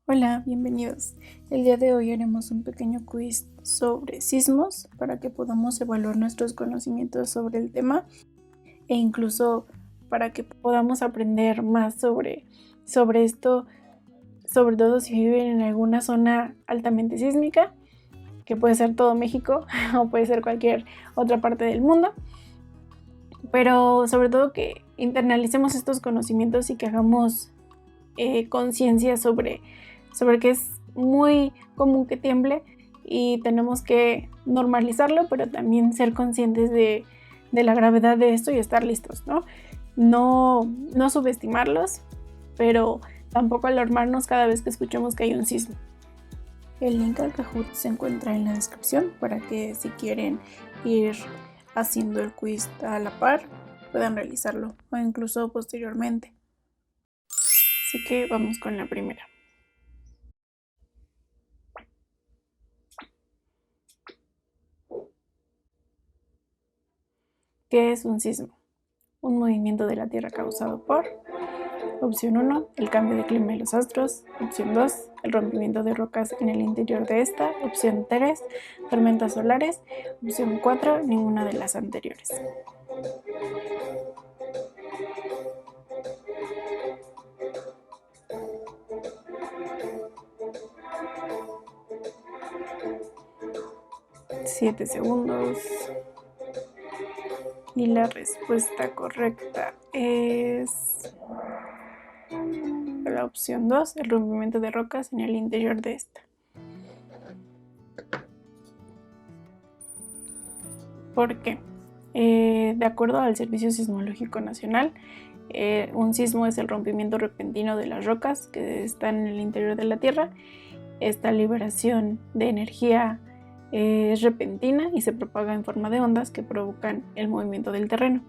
Hola, bienvenidos. El día de hoy haremos un pequeño quiz sobre sismos para que podamos evaluar nuestros conocimientos sobre el tema e incluso para que podamos aprender más sobre esto, sobre todo si viven en alguna zona altamente sísmica, que puede ser todo México o puede ser cualquier otra parte del mundo, pero sobre todo que internalicemos estos conocimientos y que hagamos conciencia sobre que es muy común que tiemble y tenemos que normalizarlo, pero también ser conscientes de la gravedad de esto y estar listos, ¿no? No subestimarlos, pero tampoco alarmarnos cada vez que escuchemos que hay un sismo. El link al Kahoot se encuentra en la descripción para que si quieren ir haciendo el quiz a la par puedan realizarlo o incluso posteriormente. Así que vamos con la primera. ¿Qué es un sismo? Un movimiento de la Tierra causado por: opción 1, el cambio de clima de los astros; opción 2, el rompimiento de rocas en el interior de esta; opción 3, tormentas solares; opción 4, ninguna de las anteriores. Siete segundos. Y la respuesta correcta es la opción 2, el rompimiento de rocas en el interior de esta. ¿Por qué? De acuerdo al Servicio Sismológico Nacional, un sismo es el rompimiento repentino de las rocas que están en el interior de la Tierra. Esta liberación de energía es repentina y se propaga en forma de ondas que provocan el movimiento del terreno.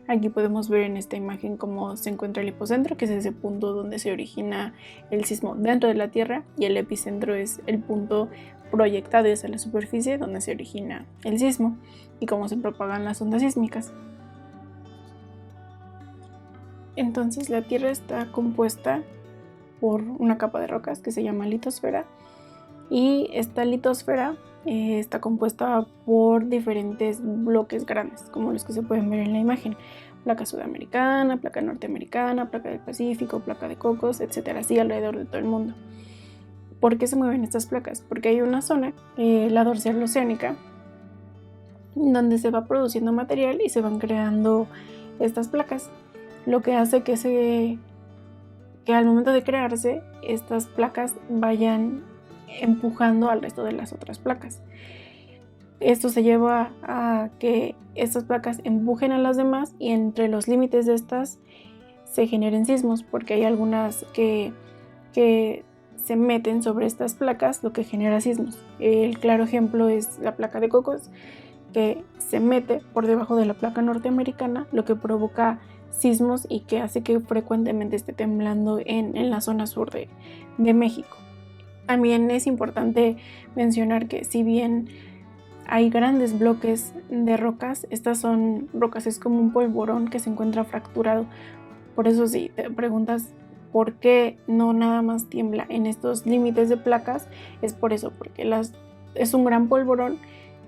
Aquí podemos ver en esta imagen cómo se encuentra el hipocentro, que es ese punto donde se origina el sismo dentro de la Tierra, y el epicentro es el punto proyectado hacia la superficie donde se origina el sismo y cómo se propagan las ondas sísmicas. Entonces la Tierra está compuesta por una capa de rocas que se llama litosfera, y esta litosfera está compuesta por diferentes bloques grandes, como los que se pueden ver en la imagen: placa sudamericana, placa norteamericana, placa del Pacífico, placa de Cocos, etcétera, así alrededor de todo el mundo. ¿Por qué se mueven estas placas? Porque hay una zona, la dorsal oceánica, donde se va produciendo material y se van creando estas placas, lo que hace que al momento de crearse estas placas vayan empujando al resto de las otras placas. Esto se lleva a que estas placas empujen a las demás y entre los límites de estas se generen sismos, porque hay algunas que se meten sobre estas placas, lo que genera sismos. El claro ejemplo es la placa de Cocos, que se mete por debajo de la placa norteamericana, lo que provoca sismos y que hace que frecuentemente esté temblando en la zona sur de México. También es importante mencionar que si bien hay grandes bloques de rocas, estas son rocas, es como un polvorón que se encuentra fracturado. Por eso si te preguntas por qué no nada más tiembla en estos límites de placas, es por eso, porque es un gran polvorón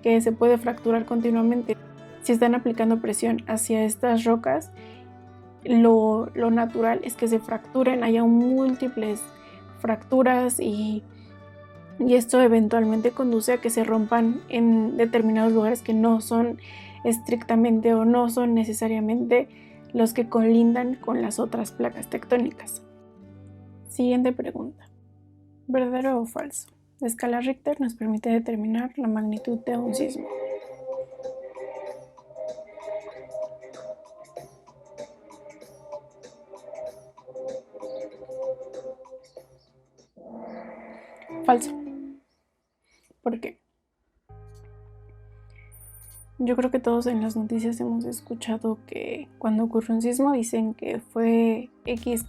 que se puede fracturar continuamente. Si están aplicando presión hacia estas rocas, lo natural es que se fracturen, haya múltiples fracturas y esto eventualmente conduce a que se rompan en determinados lugares que no son estrictamente o no son necesariamente los que colindan con las otras placas tectónicas. Siguiente pregunta: ¿verdadero o falso? La escala Richter nos permite determinar la magnitud de un sismo. Falso. ¿Por qué? Yo creo que todos en las noticias hemos escuchado que cuando ocurre un sismo dicen que fue X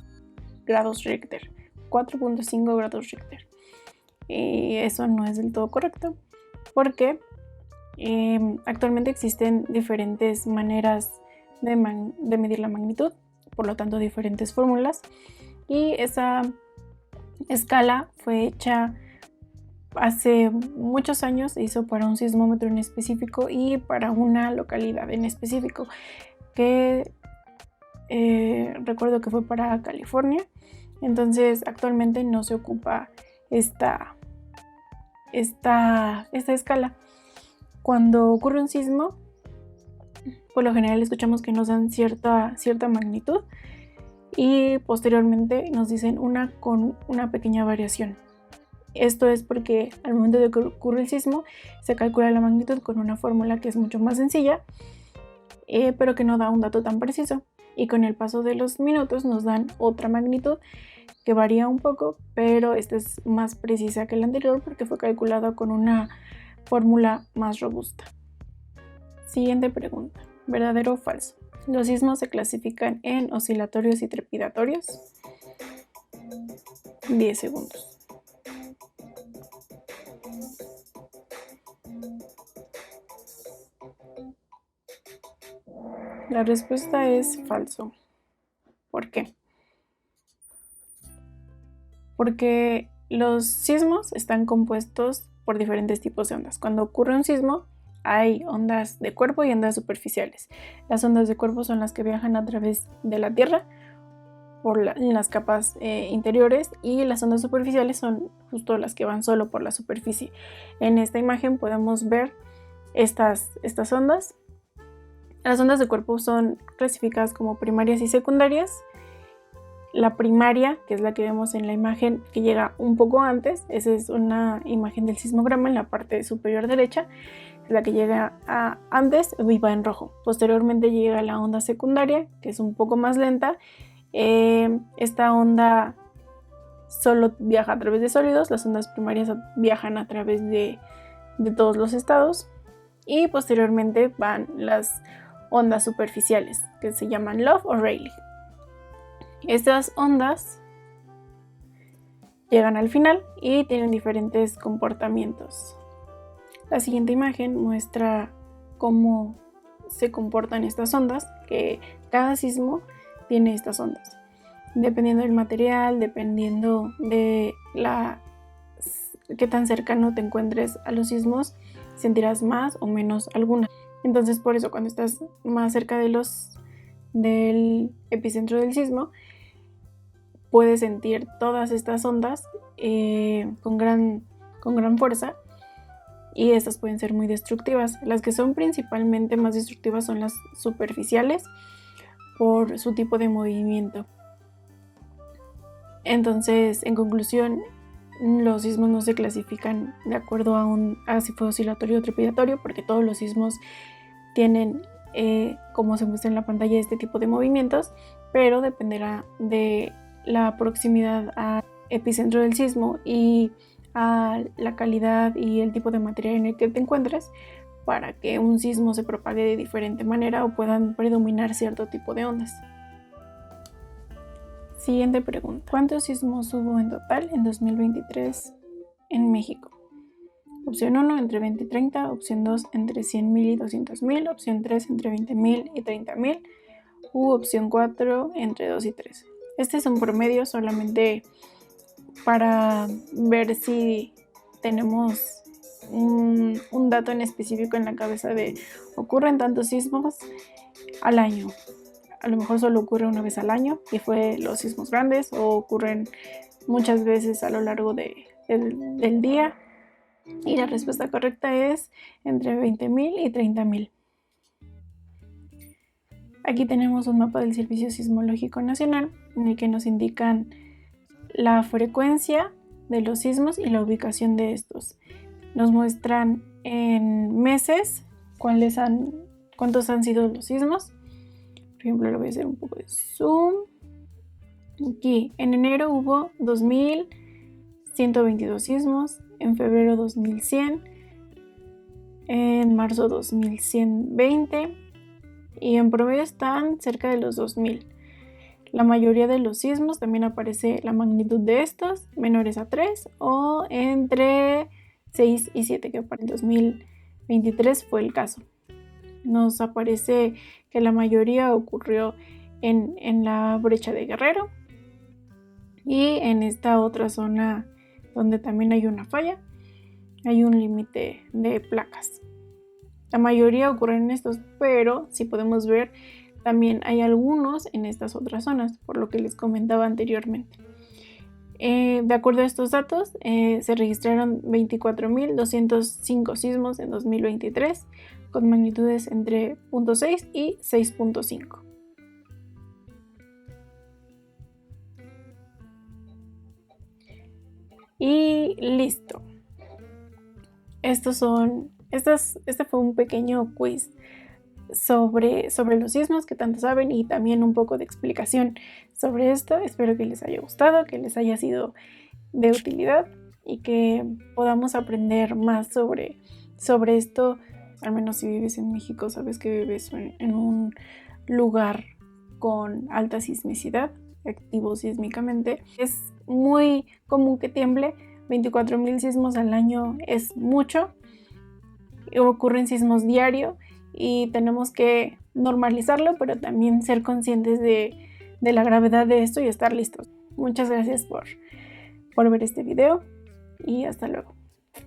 grados Richter, 4.5 grados Richter. Y eso no es del todo correcto, porque actualmente existen diferentes maneras de medir la magnitud, por lo tanto diferentes fórmulas, y esa escala fue hecha hace muchos años, se hizo para un sismómetro en específico y para una localidad en específico, que recuerdo que fue para California. Entonces actualmente no se ocupa esta escala. Cuando ocurre un sismo, por lo general escuchamos que nos dan cierta magnitud y posteriormente nos dicen una con una pequeña variación. Esto es porque al momento de que ocurre el sismo se calcula la magnitud con una fórmula que es mucho más sencilla, pero que no da un dato tan preciso, y con el paso de los minutos nos dan otra magnitud que varía un poco, pero esta es más precisa que la anterior porque fue calculada con una fórmula más robusta. Siguiente pregunta: ¿verdadero o falso? ¿Los sismos se clasifican en oscilatorios y trepidatorios? 10 segundos. La respuesta es falso. ¿Por qué? Porque los sismos están compuestos por diferentes tipos de ondas. Cuando ocurre un sismo, hay ondas de cuerpo y ondas superficiales. Las ondas de cuerpo son las que viajan a través de la Tierra en las capas interiores, y las ondas superficiales son justo las que van solo por la superficie. En esta imagen podemos ver estas ondas. Las ondas de cuerpo son clasificadas como primarias y secundarias. La primaria, que es la que vemos en la imagen que llega un poco antes, esa es una imagen del sismograma en la parte superior derecha, es la que llega antes y va en rojo. Posteriormente llega la onda secundaria, que es un poco más lenta. Esta onda solo viaja a través de sólidos, las ondas primarias viajan a través de todos los estados, y posteriormente van las ondas superficiales, que se llaman Love o Rayleigh. Estas ondas llegan al final y tienen diferentes comportamientos. La siguiente imagen muestra cómo se comportan estas ondas, que cada sismo tiene estas ondas. Dependiendo del material, dependiendo de qué tan cercano te encuentres a los sismos, sentirás más o menos alguna. Entonces, por eso, cuando estás más cerca del epicentro del sismo, puedes sentir todas estas ondas con gran fuerza, y estas pueden ser muy destructivas. Las que son principalmente más destructivas son las superficiales por su tipo de movimiento. Entonces, en conclusión, los sismos no se clasifican de acuerdo a si fue oscilatorio o trepidatorio, porque todos los sismos tienen, como se muestra en la pantalla, este tipo de movimientos, pero dependerá de la proximidad al epicentro del sismo y a la calidad y el tipo de material en el que te encuentres para que un sismo se propague de diferente manera o puedan predominar cierto tipo de ondas. Siguiente pregunta: ¿cuántos sismos hubo en total en 2023 en México? Opción 1, entre 20 y 30. Opción 2, entre 100.000 y 200.000. Opción 3, entre 20.000 y 30.000. U opción 4, entre 2 y 3. Este es un promedio solamente para ver si tenemos un dato en específico en la cabeza de ocurren tantos sismos al año. A lo mejor solo ocurre una vez al año y fue los sismos grandes, o ocurren muchas veces a lo largo del día. Y la respuesta correcta es entre 20.000 y 30.000. Aquí tenemos un mapa del Servicio Sismológico Nacional en el que nos indican la frecuencia de los sismos y la ubicación de estos. Nos muestran en meses cuántos han sido los sismos. Por ejemplo, le voy a hacer un poco de zoom. Aquí, en enero hubo 2.122 sismos, en febrero 2.100, en marzo 2.120, y en promedio están cerca de los 2.000. La mayoría de los sismos también aparece la magnitud de estos, menores a 3 o entre 6 y 7, que para el 2023 fue el caso. Nos aparece que la mayoría ocurrió en la brecha de Guerrero, Y en esta otra zona donde también hay una falla, hay un límite de placas. La mayoría ocurren en estos, pero si podemos ver, también hay algunos en estas otras zonas, por lo que les comentaba anteriormente. De acuerdo a estos datos, se registraron 24.205 sismos en 2023, con magnitudes entre 0.6 y 6.5. Y listo. Este fue un pequeño quiz sobre los sismos que tanto saben y también un poco de explicación sobre esto. Espero que les haya gustado, que les haya sido de utilidad y que podamos aprender más sobre esto. Al menos si vives en México, sabes que vives en un lugar con alta sismicidad, activo sísmicamente. Es muy común que tiemble. 24.000 sismos al año es mucho. Ocurren sismos diario y tenemos que normalizarlo, pero también ser conscientes de la gravedad de esto y estar listos. Muchas gracias por ver este video y hasta luego.